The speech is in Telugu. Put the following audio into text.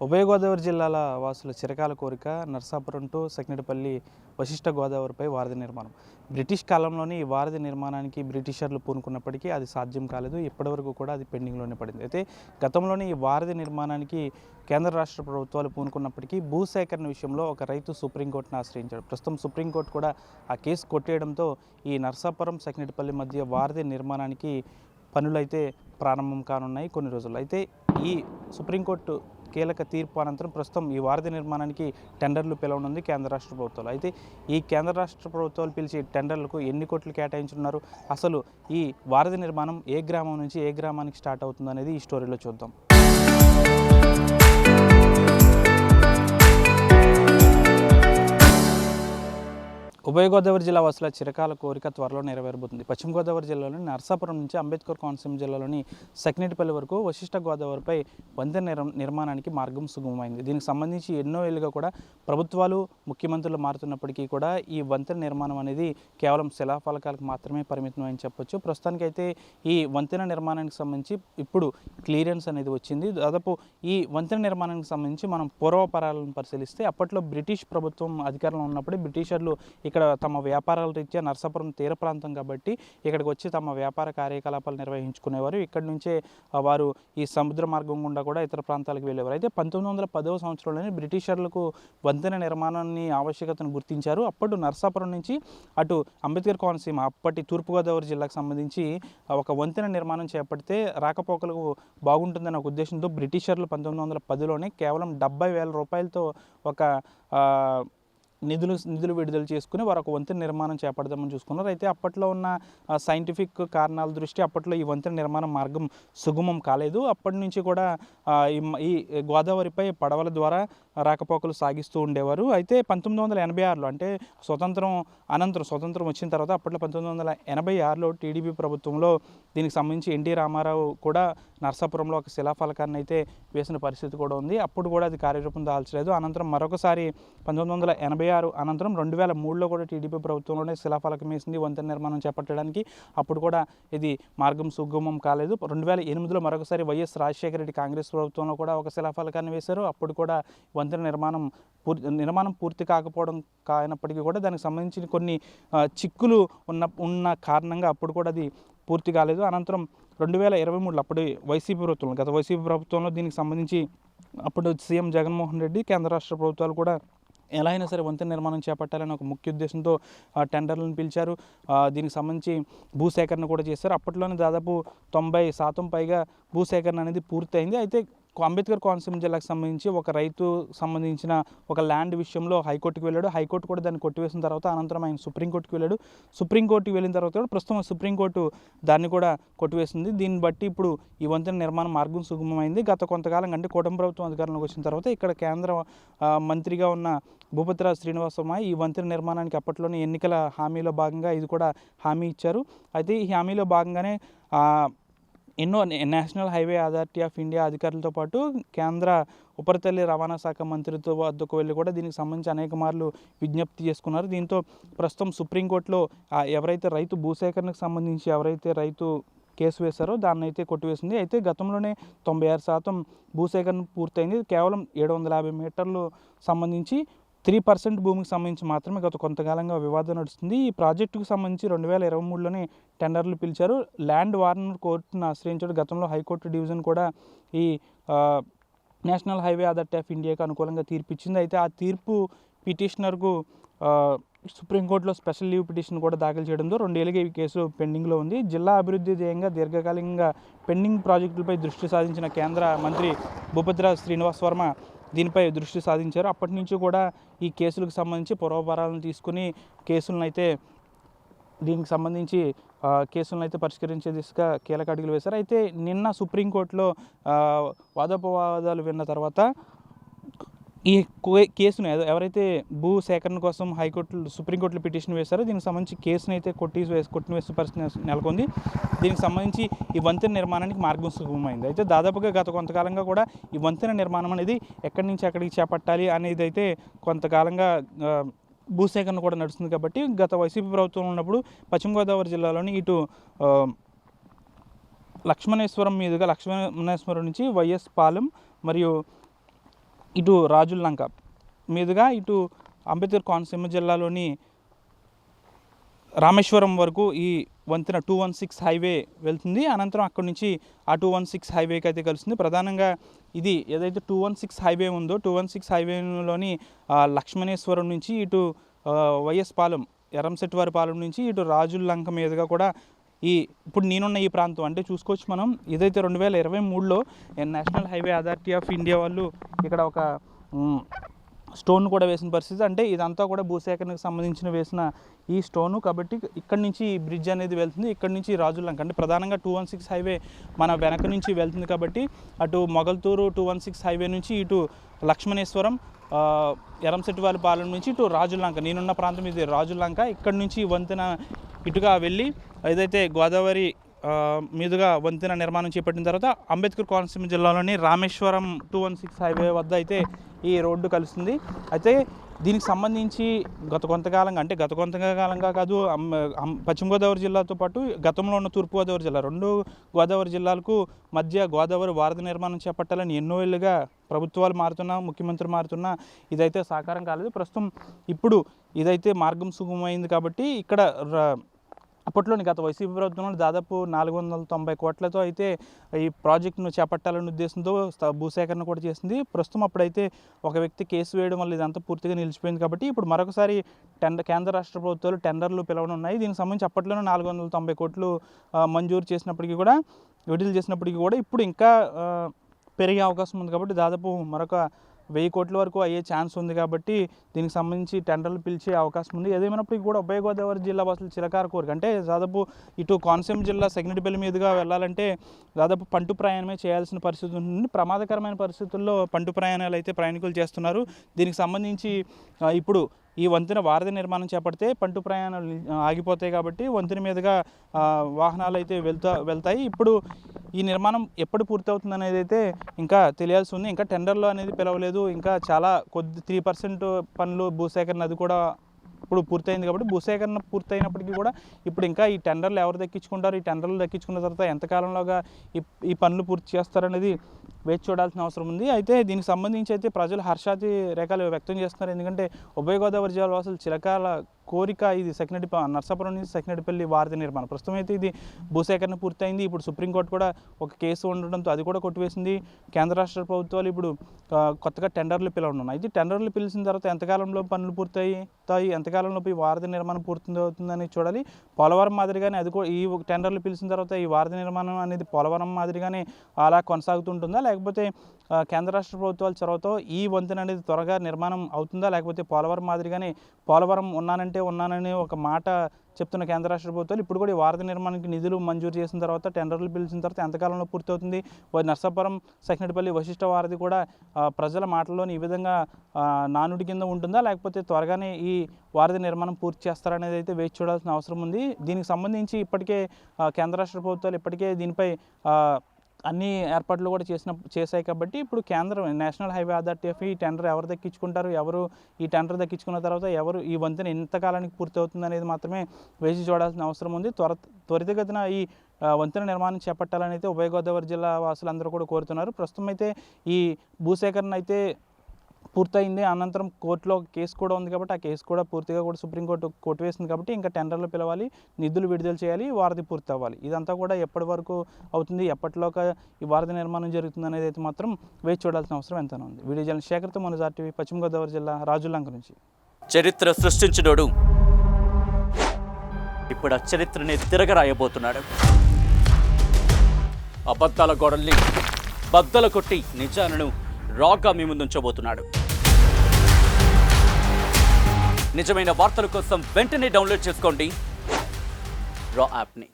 ఉభయ గోదావరి జిల్లాల వాసుల చిరకాల కోరిక నర్సాపురం టు సెకినెటిపల్లి వశిష్ట గోదావరిపై వారధి నిర్మాణం. బ్రిటిష్ కాలంలోని ఈ వారధి నిర్మాణానికి బ్రిటిషర్లు పూనుకున్నప్పటికీ అది సాధ్యం కాలేదు. ఇప్పటివరకు కూడా అది పెండింగ్లోనే పడింది. అయితే గతంలోనే ఈ వారధి నిర్మాణానికి కేంద్ర రాష్ట్ర ప్రభుత్వాలు పూనుకున్నప్పటికీ భూసేకరణ విషయంలో ఒక రైతు సుప్రీంకోర్టును ఆశ్రయించాడు. ప్రస్తుతం సుప్రీంకోర్టు కూడా ఆ కేసు కొట్టేయడంతో ఈ నర్సాపురం సెకినెటిపల్లి మధ్య వారధి నిర్మాణానికి పనులైతే ప్రారంభం కానున్నాయి కొన్ని రోజుల్లో. అయితే ఈ సుప్రీంకోర్టు కీలక తీర్పు అనంతరం ప్రస్తుతం ఈ వారధి నిర్మాణానికి టెండర్లు పిలవనుంది కేంద్ర రాష్ట్ర ప్రభుత్వాలు. అయితే ఈ కేంద్ర రాష్ట్ర ప్రభుత్వాలు పిలిచే టెండర్లకు ఎన్ని కోట్లు కేటాయించున్నారు, అసలు ఈ వారధి నిర్మాణం ఏ గ్రామం నుంచి ఏ గ్రామానికి స్టార్ట్ అవుతుంది అనేది ఈ స్టోరీలో చూద్దాం. ఉభయ గోదావరి జిల్లా వాసుల చిరకాల కోరిక త్వరలో నెరవేరబోతుంది. పశ్చిమ గోదావరి జిల్లాలోని నర్సాపురం నుంచి అంబేద్కర్ కోనసీమ జిల్లాలోని సెకినెటిపల్లి వరకు వశిష్ట గోదావరిపై వంతెన నిర్మాణానికి మార్గం సుగమమైంది. దీనికి సంబంధించి ఎన్నో ఏళ్ళుగా కూడా ప్రభుత్వాలు ముఖ్యమంత్రులు మారుతున్నప్పటికీ కూడా ఈ వంతెన నిర్మాణం అనేది కేవలం శిలాఫలకాలకు మాత్రమే పరిమితం అని చెప్పొచ్చు. ప్రస్తుతానికైతే ఈ వంతెన నిర్మాణానికి సంబంధించి ఇప్పుడు క్లియరెన్స్ అనేది వచ్చింది. దాదాపు ఈ వంతెన నిర్మాణానికి సంబంధించి మనం పూర్వపరాలను పరిశీలిస్తే అప్పట్లో బ్రిటిష్ ప్రభుత్వం అధికారంలో ఉన్నప్పుడు బ్రిటిషర్లు ఇక్కడ తమ వ్యాపారాల రీత్యా నర్సాపురం తీర ప్రాంతం కాబట్టి ఇక్కడికి వచ్చి తమ వ్యాపార కార్యకలాపాలు నిర్వహించుకునేవారు. ఇక్కడి నుంచే వారు ఈ సముద్ర మార్గం గుండా కూడా ఇతర ప్రాంతాలకు వెళ్ళేవారు. అయితే 1910వ సంవత్సరంలోనే బ్రిటిషర్లకు వంతెన నిర్మాణాన్ని ఆవశ్యకతను గుర్తించారు. అప్పుడు నర్సాపురం నుంచి అటు అంబేద్కర్ కోనసీమ అప్పటి తూర్పుగోదావరి జిల్లాకు సంబంధించి ఒక వంతెన నిర్మాణం చేపడితే రాకపోకలకు బాగుంటుందనే ఒక ఉద్దేశంతో బ్రిటిషర్లు 1910లోనే కేవలం 70,000 రూపాయలతో ఒక నిధులు విడుదల చేసుకుని వారు ఒక వంతెన నిర్మాణం చేపడదామని చూసుకున్నారు. అయితే అప్పట్లో ఉన్న సైంటిఫిక్ కారణాల దృష్టి అప్పట్లో ఈ వంతెన నిర్మాణ మార్గం సుగమం కాలేదు. అప్పటి నుంచి కూడా ఈ గోదావరిపై పడవల ద్వారా రాకపోకలు సాగిస్తూ ఉండేవారు. అయితే 1986లో అంటే స్వతంత్రం వచ్చిన తర్వాత అప్పట్లో 1986లో టీడీపీ ప్రభుత్వంలో దీనికి సంబంధించి ఎన్టీ రామారావు కూడా నర్సాపురంలో ఒక శిలాఫలకాన్ని అయితే వేసిన పరిస్థితి కూడా ఉంది. అప్పుడు కూడా అది కార్యరూపం దాల్చలేదు. అనంతరం మరొకసారి 1986 అనంతరం 2003లో కూడా టీడీపీ ప్రభుత్వంలోనే శిలాఫలకం వేసింది వంతెన నిర్మాణం చేపట్టడానికి. అప్పుడు కూడా ఇది మార్గం సుగమం కాలేదు. 2008లో మరొకసారి వైఎస్ రాజశేఖర రెడ్డి కాంగ్రెస్ ప్రభుత్వంలో కూడా ఒక శిలాఫలకాన్ని వేశారు. అప్పుడు కూడా వంతెన నిర్మాణం పూర్తి కానప్పటికీ కూడా దానికి సంబంధించిన కొన్ని చిక్కులు ఉన్న కారణంగా అప్పుడు కూడా అది పూర్తి కాలేదు. అనంతరం 2023లో అప్పుడు గత వైసీపీ ప్రభుత్వంలో దీనికి సంబంధించి అప్పుడు సీఎం జగన్మోహన్ రెడ్డి కేంద్ర రాష్ట్ర ప్రభుత్వాలు కూడా ఎలా అయినా సరే వంతెన నిర్మాణం చేపట్టాలని ఒక ముఖ్య ఉద్దేశంతో టెండర్లను పిలిచారు. దీనికి సంబంధించి భూసేకరణ కూడా చేశారు. అప్పట్లోనే దాదాపు 90% పైగా భూసేకరణ అనేది పూర్తయింది. అయితే అంబేద్కర్ కోనసీమ జిల్లాకు సంబంధించి ఒక రైతు సంబంధించిన ఒక ల్యాండ్ విషయంలో హైకోర్టుకు వెళ్ళాడు. హైకోర్టు కూడా దాన్ని కొట్టివేసిన తర్వాత అనంతరం ఆయన సుప్రీంకోర్టుకు వెళ్ళాడు. సుప్రీంకోర్టుకు వెళ్ళిన తర్వాత కూడా ప్రస్తుతం సుప్రీంకోర్టు దాన్ని కూడా కొట్టివేసింది. దీన్ని బట్టి ఇప్పుడు ఈ వంతెన నిర్మాణ మార్గం సుగమమైంది. గత కొంతకాలం అంటే కూటమి ప్రభుత్వం అధికారంలోకి వచ్చిన తర్వాత ఇక్కడ కేంద్ర మంత్రిగా ఉన్న భూపతిరాజు శ్రీనివాస్ వర్మ ఈ వంతెన నిర్మాణానికి అప్పట్లోనే ఎన్నికల హామీలో భాగంగా ఇది కూడా హామీ ఇచ్చారు. అయితే ఈ హామీలో భాగంగానే ఎన్నో national highway authority of India అధికారులతో పాటు కేంద్ర ఉపరితల రవాణా శాఖ మంత్రితో వద్దకు వెళ్ళి కూడా దీనికి సంబంధించి అనేక మార్లు విజ్ఞప్తి చేసుకున్నారు. దీంతో ప్రస్తుతం సుప్రీంకోర్టులో ఎవరైతే రైతు భూసేకరణకు సంబంధించి రైతు కేసు వేశారో దాన్ని అయితే కొట్టివేసింది. అయితే గతంలోనే 96% భూసేకరణ పూర్తయింది. కేవలం 750 మీటర్లు సంబంధించి 3% భూమికి సంబంధించి మాత్రమే గత కొంతకాలంగా వివాదం నడుస్తుంది. ఈ ప్రాజెక్టుకు సంబంధించి 2023లోనే టెండర్లు పిలిచారు. ల్యాండ్ వార్నర్ కోర్టును ఆశ్రయించాడు. గతంలో హైకోర్టు డివిజన్ కూడా ఈ నేషనల్ హైవే అథారిటీ ఆఫ్ ఇండియాకు అనుకూలంగా తీర్పు ఇచ్చింది. అయితే ఆ తీర్పు పిటిషనర్కు సుప్రీంకోర్టులో స్పెషల్ లీవ్ పిటిషన్ కూడా దాఖలు చేయడంతో 2 ఏళ్ళుగా ఈ కేసు పెండింగ్లో ఉంది. జిల్లా అభివృద్ధి ధ్యేయంగా దీర్ఘకాలికంగా పెండింగ్ ప్రాజెక్టులపై దృష్టి సాధించిన కేంద్ర మంత్రి భూపతిరాజు శ్రీనివాస్ వర్మ దీనిపై దృష్టి సాధించారు. అప్పటి నుంచి కూడా ఈ కేసులకు సంబంధించి పూర్వపరాలను తీసుకుని దీనికి సంబంధించి కేసులను అయితే పరిష్కరించే దిశగా కీలక అడుగులు వేశారు. అయితే నిన్న సుప్రీంకోర్టులో వాదోపవాదాలు విన్న తర్వాత ఈ కేసును ఎవరైతే భూ సేకరణ కోసం సుప్రీంకోర్టులో పిటిషన్ వేశారో దీనికి సంబంధించి కేసును అయితే కొట్టివేసే పరిస్థితి నెలకొంది. దీనికి సంబంధించి ఈ వంతెన నిర్మాణానికి మార్గం సుగమమైంది. అయితే దాదాపుగా గత కొంతకాలంగా కూడా ఈ వంతెన నిర్మాణం అనేది ఎక్కడి నుంచి ఎక్కడికి చేపట్టాలి అనేది అయితే కొంతకాలంగా భూసేకరణ కూడా నడుస్తుంది. కాబట్టి గత వైసీపీ ప్రభుత్వం ఉన్నప్పుడు పశ్చిమ గోదావరి జిల్లాలోని ఇటు లక్ష్మణేశ్వరం మీదుగా లక్ష్మణేశ్వరం నుంచి వైఎస్ పాలెం మరియు ఇటు రాజుల్లంక మీదుగా ఇటు అంబేద్కర్ కోనసీమ జిల్లాలోని రామేశ్వరం వరకు ఈ వంతెన 216 హైవే వెళ్తుంది. అనంతరం అక్కడి నుంచి ఆ 216 హైవేకి అయితే కలుస్తుంది. ప్రధానంగా ఇది ఏదైతే 216 హైవే ఉందో 216 హైవేలోని లక్ష్మణేశ్వరం నుంచి ఇటు వైఎస్ పాలెం ఎర్రంశెట్టివారి పాలెం నుంచి ఇటు రాజుల్లంక మీదుగా కూడా ఇప్పుడు నేనున్న ఈ ప్రాంతం అంటే చూసుకోవచ్చు మనం. ఇదైతే 2023లో national highway authority of India వాళ్ళు ఇక్కడ ఒక స్టోన్ కూడా వేసిన పరిస్థితి. అంటే ఇదంతా కూడా భూసేకరణకు సంబంధించిన వేసిన ఈ స్టోను. కాబట్టి ఇక్కడి నుంచి ఈ బ్రిడ్జ్ అనేది వెళ్తుంది. ఇక్కడి నుంచి రాజుల్లంక అంటే ప్రధానంగా 216 హైవే మన వెనక నుంచి వెళ్తుంది. కాబట్టి అటు మొగల్తూరు 216 హైవే నుంచి ఇటు లక్ష్మణేశ్వరం ఎర్రంశెట్టివారి పాలెం నుంచి ఇటు రాజుల్లంక, నేనున్న ప్రాంతం ఇది రాజుల్లంక. ఇక్కడి నుంచి వంతెన ఇటుగా వెళ్ళి ఏదైతే గోదావరి మీదుగా వంతెన నిర్మాణం చేపట్టిన తర్వాత అంబేద్కర్ కోనసీమ జిల్లాలోని రామేశ్వరం 216 హైవే వద్ద అయితే ఈ రోడ్డు కలుస్తుంది. అయితే దీనికి సంబంధించి గత కొంతకాలంగా కాదు, పశ్చిమ గోదావరి జిల్లాతో పాటు గతంలో ఉన్న తూర్పుగోదావరి జిల్లా 2 గోదావరి జిల్లాలకు మధ్య గోదావరి వారధి నిర్మాణం చేపట్టాలని ఎన్నో ఏళ్ళుగా ప్రభుత్వాలు మారుతున్నా, ముఖ్యమంత్రి మారుతున్నా ఇదైతే సాకారం కాలేదు. ప్రస్తుతం ఇప్పుడు ఇదైతే మార్గం సుగమమైంది. కాబట్టి ఇక్కడ అప్పట్లోని గత వైసీపీ ప్రభుత్వంలో దాదాపు 490 కోట్లతో అయితే ఈ ప్రాజెక్టును చేపట్టాలనే ఉద్దేశంతో భూసేకరణ కూడా చేసింది. ప్రస్తుతం అప్పుడైతే ఒక వ్యక్తి కేసు వేయడం వల్ల ఇదంతా పూర్తిగా నిలిచిపోయింది. కాబట్టి ఇప్పుడు మరొకసారి కేంద్ర రాష్ట్ర ప్రభుత్వాలు టెండర్లు పిలవనున్నాయి. దీనికి సంబంధించి అప్పట్లోనే 490 కోట్లు మంజూరు చేసినప్పటికీ కూడా, విడుదల చేసినప్పటికీ కూడా ఇప్పుడు ఇంకా పెరిగే అవకాశం ఉంది. కాబట్టి దాదాపు మరొక 1000 కోట్ల వరకు అయ్యే ఛాన్స్ ఉంది. కాబట్టి దీనికి సంబంధించి టెండర్లు పిలిచే అవకాశం ఉంది. ఏదేమైనప్పటికీ కూడా ఉభయ గోదావరి జిల్లా వాసులు చిరకార కోరిక అంటే దాదాపు ఇటు కోనసీమ జిల్లా సెగ్నెటిపల్లి మీదుగా వెళ్ళాలంటే దాదాపు పంటు ప్రయాణమే చేయాల్సిన పరిస్థితి ఉంటుంది. ప్రమాదకరమైన పరిస్థితుల్లో పంటు ప్రయాణాలు అయితే ప్రయాణికులు చేస్తున్నారు. దీనికి సంబంధించి ఇప్పుడు ఈ వంతెన వారధి నిర్మాణం చేపడితే పంటు ప్రయాణాలు ఆగిపోతాయి. కాబట్టి వంతెన మీదుగా వాహనాలు అయితే వెళ్తాయి. ఇప్పుడు ఈ నిర్మాణం ఎప్పుడు పూర్తవుతుంది అనేది అయితే ఇంకా తెలియాల్సి ఉంది. ఇంకా టెండర్లు అనేది పిలవలేదు. ఇంకా చాలా 3% పనులు భూసేకరణ అది కూడా ఇప్పుడు పూర్తయింది. కాబట్టి భూసేకరణ పూర్తయినప్పటికీ కూడా ఇప్పుడు ఇంకా ఈ టెండర్లు ఎవరు దక్కించుకుంటారు, ఈ టెండర్లు దక్కించుకున్న తర్వాత ఎంతకాలంలోగా ఈ పనులు పూర్తి చేస్తారనేది వేచి చూడాల్సిన అవసరం ఉంది. అయితే దీనికి సంబంధించి అయితే ప్రజలు హర్షాతి రేఖలు వ్యక్తం చేస్తున్నారు. ఎందుకంటే ఉభయ గోదావరి జిల్లా వాసులు చిరకాల కోరిక ఇది నర్సాపురం నుంచి సెగ్నెటిపల్లి వారధి నిర్మాణం. ప్రస్తుతం అయితే ఇది భూసేకరణ పూర్తయింది. ఇప్పుడు సుప్రీంకోర్టు కూడా ఒక కేసు ఉండడంతో అది కూడా కొట్టివేసింది. కేంద్ర రాష్ట్ర ప్రభుత్వాలు ఇప్పుడు కొత్తగా టెండర్లు పిలవనున్నాయి. అయితే టెండర్లు పిలిచిన తర్వాత ఎంతకాలంలో పనులు పూర్తవుతాయి, ఎంతకాలంలో ఈ వారధి నిర్మాణం పూర్తవుతుందని చూడాలి. పోలవరం మాదిరిగానే అది కూడా ఈ టెండర్లు పిలిచిన తర్వాత ఈ వారధి నిర్మాణం అనేది పోలవరం మాదిరిగానే అలా కొనసాగుతుంటుందా, లేకపోతే కేంద్ర రాష్ట్ర ప్రభుత్వాల చొరవతో ఈ వంతెన అనేది త్వరగా నిర్మాణం అవుతుందా, లేకపోతే పోలవరం మాదిరిగానే పోలవరం ఉన్నానని ఒక మాట చెప్తున్న కేంద్ర రాష్ట్ర ప్రభుత్వాలు ఇప్పుడు కూడా ఈ వారధి నిర్మాణానికి నిధులు మంజూరు చేసిన తర్వాత టెండర్లు పిలిచిన తర్వాత ఎంతకాలంలో పూర్తవుతుంది, నర్సాపురం సెగ్నెటిపల్లి వశిష్ఠ వారధి కూడా ప్రజల మాటల్లోని ఈ విధంగా నానుడి కింద ఉంటుందా, లేకపోతే త్వరగానే ఈ వారధి నిర్మాణం పూర్తి చేస్తారనేది అయితే వేచి చూడాల్సిన అవసరం ఉంది. దీనికి సంబంధించి ఇప్పటికే కేంద్ర రాష్ట్ర ప్రభుత్వాలు ఇప్పటికే దీనిపై అన్ని ఏర్పాట్లు కూడా చేశాయి. కాబట్టి ఇప్పుడు కేంద్రం నేషనల్ హైవే అథారిటీ ఆఫ్ ఈ టెండర్ ఎవరు దక్కించుకుంటారు, ఎవరు ఈ టెండర్ దక్కించుకున్న తర్వాత ఎవరు ఈ వంతెన ఎంతకాలానికి పూర్తి అవుతుంది అనేది మాత్రమే వేచి చూడాల్సిన అవసరం ఉంది. త్వరితగతిన ఈ వంతెన నిర్మాణం చేపట్టాలని అయితే ఉభయ గోదావరి జిల్లా వాసులందరూ కూడా కోరుతున్నారు. ప్రస్తుతం అయితే ఈ భూసేకరణ అయితే పూర్తయింది. అనంతరం కోర్టులో కేసు కూడా ఉంది. కాబట్టి ఆ కేసు కూడా పూర్తిగా కూడా సుప్రీంకోర్టు కొట్టివేసింది. కాబట్టి ఇంకా టెండర్లు పిలవాలి, నిధులు విడుదల చేయాలి, వారధి పూర్తి అవ్వాలి. ఇదంతా కూడా ఎప్పటి వరకు అవుతుంది, ఎప్పటిలోగా ఈ వారధి నిర్మాణం జరుగుతుంది అనేది అయితే మాత్రం వేచి చూడాల్సిన అవసరం ఎంతైనా ఉంది. వీడియో జర్నలిస్ట్ శేఖర్తో మనోజ్ RTV, పశ్చిమ గోదావరి జిల్లా రాజుల్లంక నుంచి. చరిత్ర సృష్టించినోడు ఇప్పుడు ఆ చరిత్రని తిరగరాయబోతున్నాడు. అబద్ధాల గోడల్ని బద్దలు కొట్టి నిజాలను రాగా మీ ముందుంచబోతున్నాడు. నిజమైన వార్తల కోసం వెంటనే డౌన్లోడ్ చేసుకోండి రా యాప్ని.